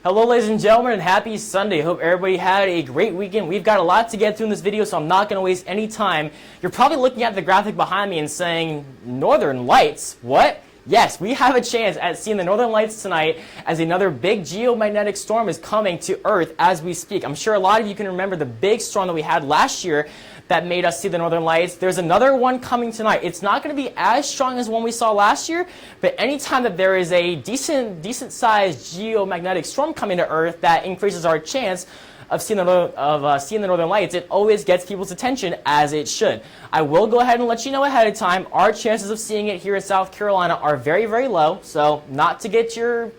Hello ladies and gentlemen, and happy Sunday. Hope everybody had a great weekend. We've got a lot to get through in this video, so I'm not going to waste any time. You're probably looking at the graphic behind me and saying, Northern Lights? What? Yes, we have a chance at seeing the Northern Lights tonight as another big geomagnetic storm is coming to Earth as we speak. I'm sure a lot of you can remember the big storm that we had last year that made us see the Northern Lights. There's another one coming tonight. It's not going to be as strong as one we saw last year, but anytime that there is a decent-sized geomagnetic storm coming to Earth that increases our chance of seeing the Northern Lights, it always gets people's attention, as it should. I will go ahead and let you know ahead of time, our chances of seeing it here in South Carolina are very, very low. So not to get your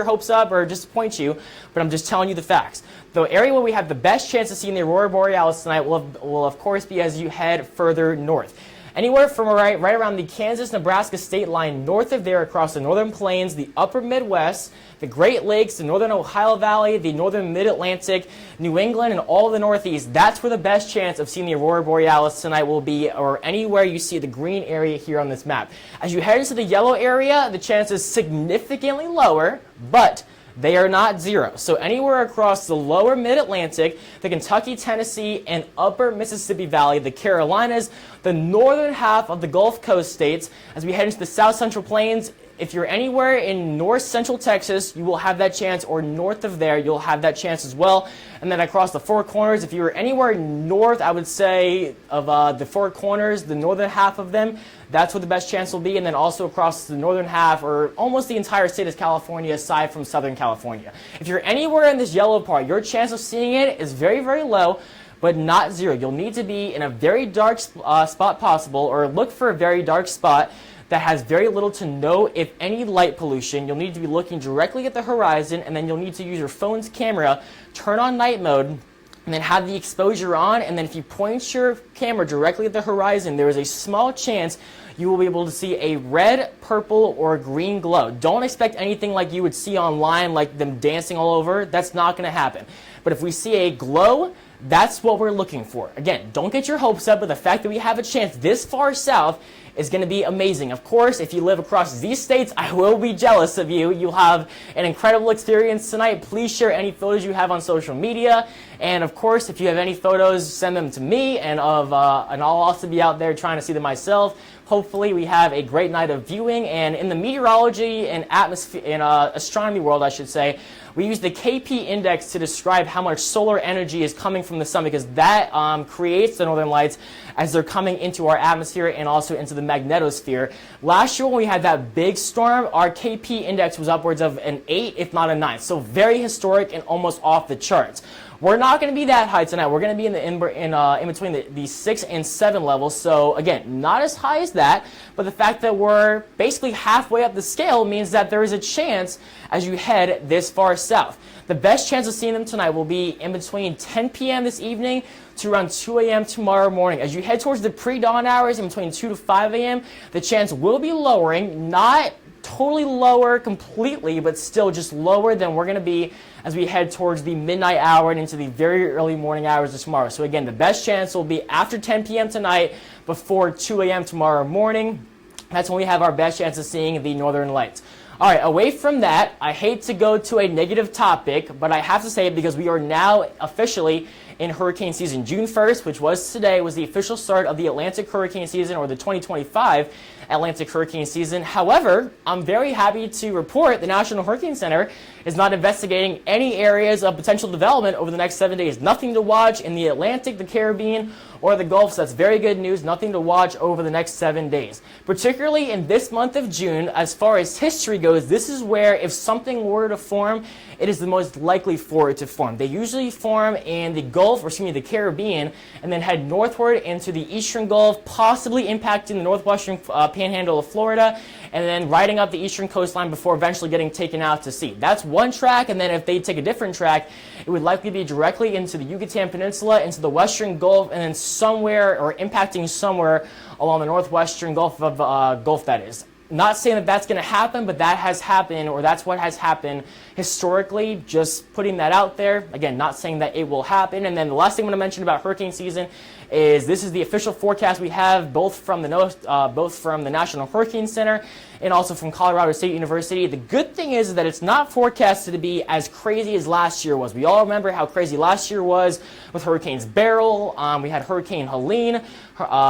hopes up or disappoint you, but I'm just telling you the facts. The area where we have the best chance of seeing the Aurora Borealis tonight will of course be as you head further north. Anywhere from right around the Kansas-Nebraska state line, north of there across the northern plains, the upper Midwest, the Great Lakes, the northern Ohio Valley, the northern Mid-Atlantic, New England, and all of the Northeast. That's where the best chance of seeing the Aurora Borealis tonight will be, or anywhere you see the green area here on this map. As you head into the yellow area, the chance is significantly lower, but they are not zero. So anywhere across the lower Mid-Atlantic, the Kentucky, Tennessee, and upper Mississippi Valley, the Carolinas, the northern half of the Gulf Coast states, as we head into the South Central Plains, if you're anywhere in north central Texas, you will have that chance, or north of there, you'll have that chance as well. And then across the Four Corners, if you're anywhere north, I would say, of the Four Corners, the northern half of them, that's where the best chance will be. And then also across the northern half, or almost the entire state of California, aside from Southern California. If you're anywhere in this yellow part, your chance of seeing it is very, very low, but not zero. You'll need to be in a very dark spot possible, or look for a very dark spot that has very little to no, if any, light pollution. You'll need to be looking directly at the horizon, and then you'll need to use your phone's camera, turn on night mode, and then have the exposure on. And then if you point your camera directly at the horizon, there is a small chance you will be able to see a red, purple, or green glow. Don't expect anything like you would see online, like them dancing all over. That's not going to happen. But if we see a glow, that's what we're looking for. Again, don't get your hopes up, but the fact that we have a chance this far south is going to be amazing. Of course, if you live across these states, I will be jealous of you. You'll have an incredible experience tonight. Please share any photos you have on social media. And of course, if you have any photos, send them to me, and I'll also be out there trying to see them myself. Hopefully, we have a great night of viewing. And in the meteorology and astronomy world, I should say, we use the KP index to describe how much solar energy is coming from the sun, because that creates the northern lights as they're coming into our atmosphere and also into the magnetosphere. Last year when we had that big storm, our KP index was upwards of an 8, if not a 9. So very historic and almost off the charts. We're not going to be that high tonight. We're going to be in between the 6 and 7 levels. So again, not as high as that, but the fact that we're basically halfway up the scale means that there is a chance as you head this far south. The best chance of seeing them tonight will be in between 10 p.m. this evening to around 2 a.m. tomorrow morning. As you head towards the pre-dawn hours in between 2 to 5 a.m., the chance will be lowering, not totally lower completely, but still just lower than we're going to be as we head towards the midnight hour and into the very early morning hours of tomorrow. So again, the best chance will be after 10 p.m. tonight, before 2 a.m. tomorrow morning. That's when we have our best chance of seeing the northern lights. All right, away from that, I hate to go to a negative topic, but I have to say it because we are now officially in hurricane season. June 1st, which was today, was the official start of the Atlantic hurricane season, or the 2025 Atlantic hurricane season. However, I'm very happy to report the National Hurricane Center is not investigating any areas of potential development over the next 7 days. Nothing to watch in the Atlantic, the Caribbean, or the Gulf. So that's very good news. Nothing to watch over the next 7 days. Particularly in this month of June, as far as history goes, this is where if something were to form, it is the most likely for it to form. They usually form in the Gulf, or excuse me, the Caribbean, and then head northward into the eastern Gulf, possibly impacting the northwestern panhandle of Florida, and then riding up the eastern coastline before eventually getting taken out to sea. That's one track, and then if they take a different track, it would likely be directly into the Yucatan Peninsula, into the western Gulf, and then somewhere, or impacting somewhere along the northwestern Gulf that is. Not saying that that's going to happen, but that has happened, or that's what has happened historically, just putting that out there. Again, not saying that it will happen. And then the last thing I'm going to mention about hurricane season is this is the official forecast we have both from the National Hurricane Center and also from Colorado State University. The good thing is that it's not forecasted to be as crazy as last year was. We all remember how crazy last year was with Hurricanes Beryl. We had Hurricane Helene.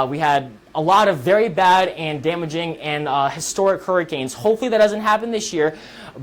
We had a lot of very bad and damaging and historic hurricanes. Hopefully that doesn't happen this year,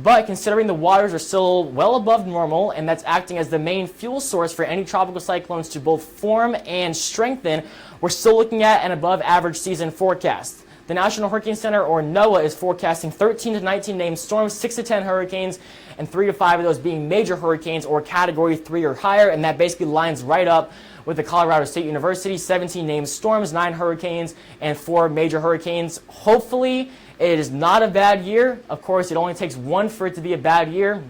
but considering the waters are still well above normal and that's acting as the main fuel source for any tropical cyclones to both form and strengthen, we're still looking at an above average season forecast. The National Hurricane Center, or NOAA, is forecasting 13 to 19 named storms, 6 to 10 hurricanes, and 3 to 5 of those being major hurricanes or Category 3 or higher, and that basically lines right up with the Colorado State University. 17 named storms, 9 hurricanes, and 4 major hurricanes. Hopefully, it is not a bad year. Of course, it only takes one for it to be a bad year.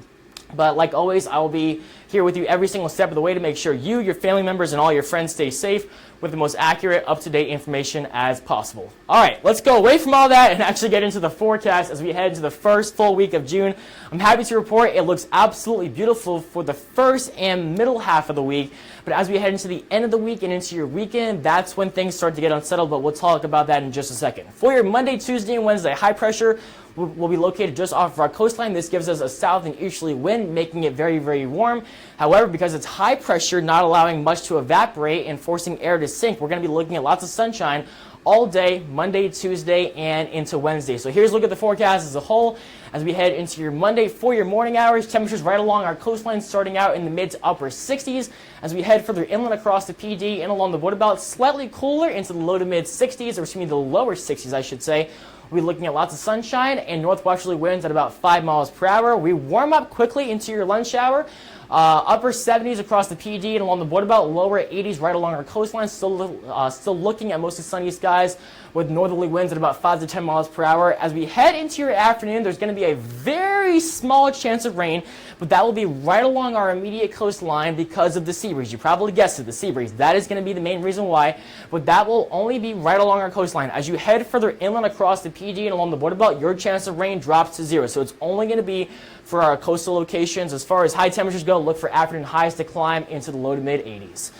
But like always, I will be here with you every single step of the way to make sure you, your family members, and all your friends stay safe with the most accurate, up-to-date information as possible. All right, let's go away from all that and actually get into the forecast as we head into the first full week of June. I'm happy to report it looks absolutely beautiful for the first and middle half of the week. But as we head into the end of the week and into your weekend, that's when things start to get unsettled, but we'll talk about that in just a second. For your Monday, Tuesday, and Wednesday, high pressure will be located just off of our coastline. This gives us a south and easterly wind, making it very, very warm. However, because it's high pressure, not allowing much to evaporate and forcing air to sink, we're going to be looking at lots of sunshine all day, Monday, Tuesday, and into Wednesday. So here's a look at the forecast as a whole. As we head into your Monday for your morning hours, temperatures right along our coastline starting out in the mid to upper 60s. As we head further inland across the PD and along the border belt, slightly cooler into the low to mid 60s, or excuse me, the lower 60s, I should say. We'll be looking at lots of sunshine and northwesterly winds at about 5 miles per hour. We warm up quickly into your lunch hour. Upper 70s across the PD and along the border belt, lower 80s right along our coastline. Still looking at mostly sunny skies with northerly winds at about 5 to 10 miles per hour. As we head into your afternoon, there's going to be a very small chance of rain, but that will be right along our immediate coastline because of the sea breeze. You probably guessed it, the sea breeze. That is going to be the main reason why, but that will only be right along our coastline. As you head further inland across the PD and along the border belt, your chance of rain drops to 0. So it's only going to be for our coastal locations. As far as high temperatures go, look for afternoon highs to climb into the low to mid 80s.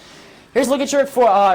Here's a look at your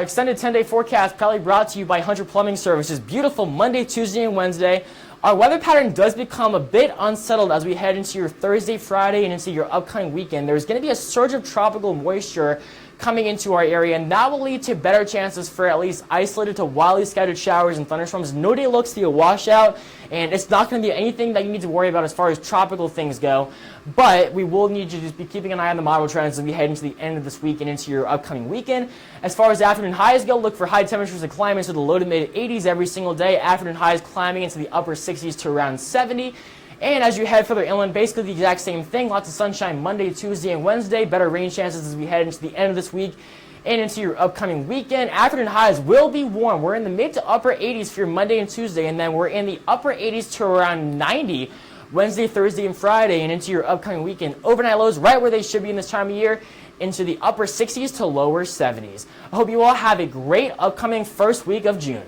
extended 10-day forecast, proudly brought to you by Hunter Plumbing Services. Beautiful Monday, Tuesday, and Wednesday. Our weather pattern does become a bit unsettled as we head into your Thursday, Friday, and into your upcoming weekend. There's going to be a surge of tropical moisture coming into our area, and that will lead to better chances for at least isolated to wildly scattered showers and thunderstorms. No day looks to be a washout, and it's not going to be anything that you need to worry about as far as tropical things go, but we will need to just be keeping an eye on the model trends as we head into the end of this week and into your upcoming weekend. As far as afternoon highs go, look for high temperatures to climb into the low to mid 80s every single day. Afternoon highs climbing into the upper 60s to around 70. And as you head further inland, basically the exact same thing. Lots of sunshine Monday, Tuesday, and Wednesday. Better rain chances as we head into the end of this week and into your upcoming weekend. Afternoon highs will be warm. We're in the mid to upper 80s for your Monday and Tuesday, and then we're in the upper 80s to around 90 Wednesday, Thursday, and Friday, and into your upcoming weekend. Overnight lows right where they should be in this time of year, into the upper 60s to lower 70s. I hope you all have a great upcoming first week of June.